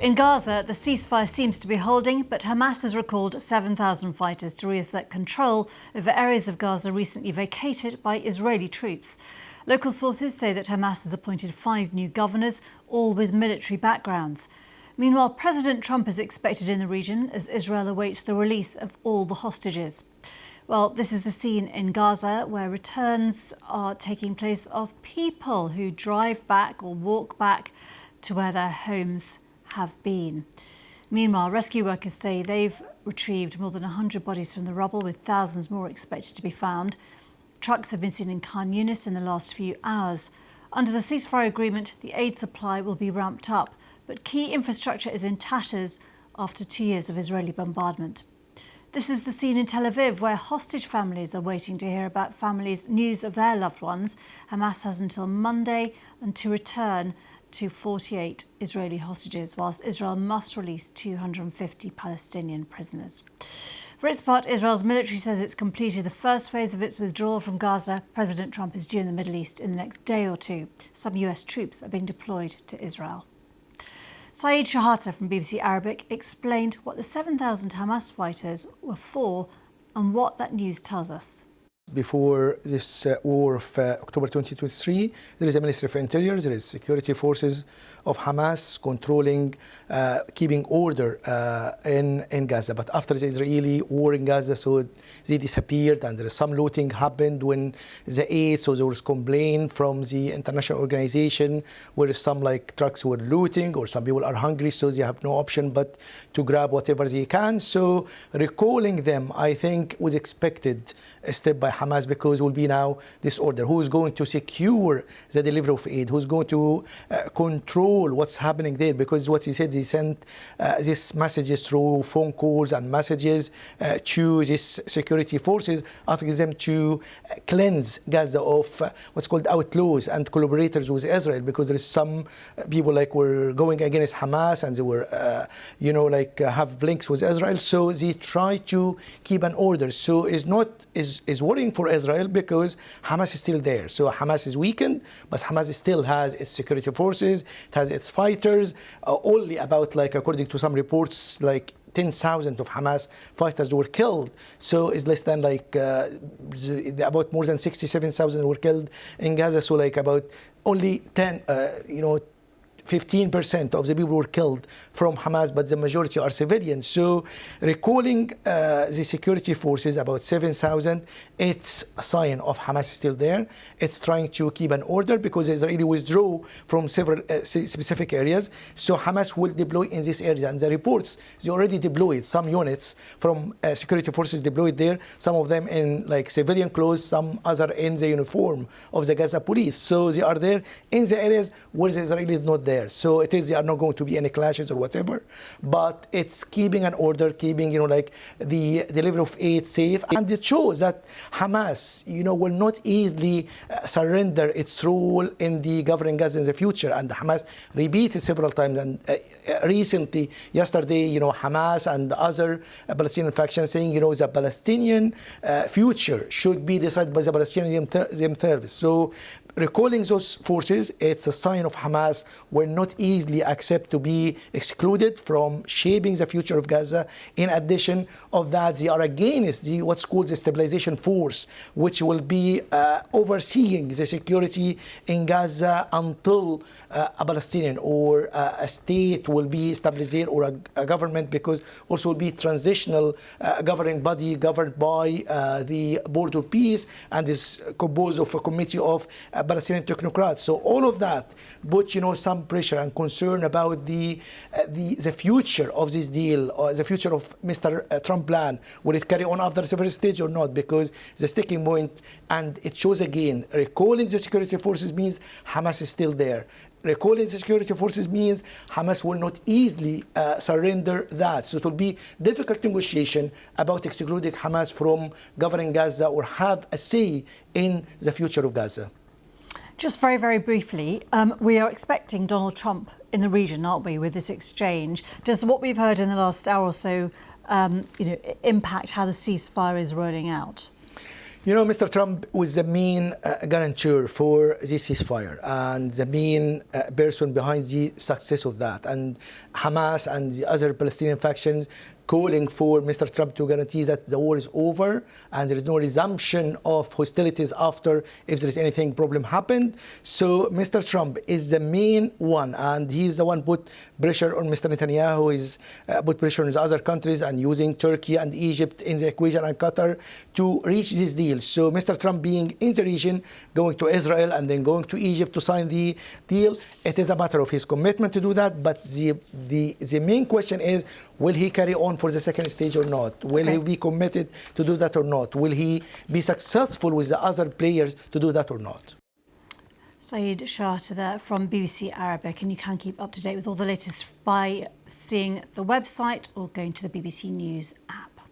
In Gaza, the ceasefire seems to be holding, but Hamas has recalled 7,000 fighters to reassert control over areas of Gaza recently vacated by Israeli troops. Local sources say that Hamas has appointed 5 new governors, all with military backgrounds. Meanwhile, President Trump is expected in the region as Israel awaits the release of all the hostages. Well, this is the scene in Gaza where returns are taking place of people who drive back or walk back to where their homes have been. Meanwhile, rescue workers say they've retrieved more than 100 bodies from the rubble, with thousands more expected to be found. Trucks have been seen in Khan Yunis in the last few hours. Under the ceasefire agreement, the aid supply will be ramped up, but key infrastructure is in tatters after 2 years of Israeli bombardment. This is the scene in Tel Aviv, where hostage families are waiting to hear about families' news of their loved ones. Hamas has until Monday to return to 48 Israeli hostages, whilst Israel must release 250 Palestinian prisoners. For its part, Israel's military says it's completed the first phase of its withdrawal from Gaza. President Trump is due in the Middle East in the next day or two. Some US troops are being deployed to Israel. Saeed Shahata from BBC Arabic explained what the 7,000 Hamas fighters were for and what that news tells us. Before this war of October 2023, there is a Ministry of Interior, there is security forces of Hamas controlling, keeping order in Gaza. But after the Israeli war in Gaza, so they disappeared, and there is some looting happened when the aid, so there was complaint from the international organization where some trucks were looting, or some people are hungry, so they have no option but to grab whatever they can. So recalling them, I think, was expected a step by Hamas, because it will be now this order. Who is going to secure the delivery of aid? Who's going to control what's happening there? Because what he said, he sent these messages through phone calls and messages to these security forces, asking them to cleanse Gaza of what's called outlaws and collaborators with Israel, because there is some people were going against Hamas, and they were, have links with Israel. So they try to keep an order. So it's not is worrying for Israel, because Hamas is still there. So Hamas is weakened, but Hamas still has its security forces, it has its fighters. Only about, according to some reports, 10,000 of Hamas fighters were killed. So it's less than about more than 67,000 were killed in Gaza. So about only 15% of the people were killed from Hamas, but the majority are civilians. So recalling the security forces, about 7,000, it's a sign of Hamas is still there. It's trying to keep an order, because the Israeli withdrew from several specific areas. So Hamas will deploy in this area. And the reports, they already deployed some units from security forces deployed there, some of them in civilian clothes, some other in the uniform of the Gaza police. So they are there in the areas where the Israeli is not there. So there are not going to be any clashes or whatever, but it's keeping an order, keeping the delivery of aid safe. And it shows that Hamas will not easily surrender its role in the governing Gaza in the future. And Hamas repeated several times, and recently, yesterday, Hamas and other Palestinian factions saying, the Palestinian future should be decided by the Palestinians themselves. So recalling those forces, it's a sign of Hamas will not easily accept to be excluded from shaping the future of Gaza. In addition of that, they are against what's called the stabilization force, which will be overseeing the security in Gaza until a Palestinian or a state will be established there, or a government, because also will be transitional governing body governed by the Board of Peace, and is composed of a committee of Palestinian technocrats. So all of that put some pressure and concern about the future of this deal, or the future of Mr. Trump plan. Will it carry on after the first stage or not? Because the sticking point, and it shows again, recalling the security forces means Hamas is still there. Recalling the security forces means Hamas will not easily surrender that. So it will be difficult negotiation about excluding Hamas from governing Gaza or have a say in the future of Gaza. Just very, very briefly, we are expecting Donald Trump in the region, aren't we, with this exchange? Does what we've heard in the last hour or so, impact how the ceasefire is rolling out? You know, Mr. Trump was the main guarantor for this ceasefire and the main person behind the success of that. And Hamas and the other Palestinian factions calling for Mr. Trump to guarantee that the war is over and there is no resumption of hostilities after if there is anything problem happened. So Mr. Trump is the main one, and he's the one put pressure on Mr. Netanyahu, is put pressure on the other countries and using Turkey and Egypt in the equation and Qatar to reach this deal. So Mr. Trump being in the region, going to Israel and then going to Egypt to sign the deal, it is a matter of his commitment to do that. But the main question is, will he carry on for the second stage or not? Will he be committed to do that or not? Will he be successful with the other players to do that or not? Saeed Sharta there from BBC Arabic, and you can keep up to date with all the latest by seeing the website or going to the BBC News app.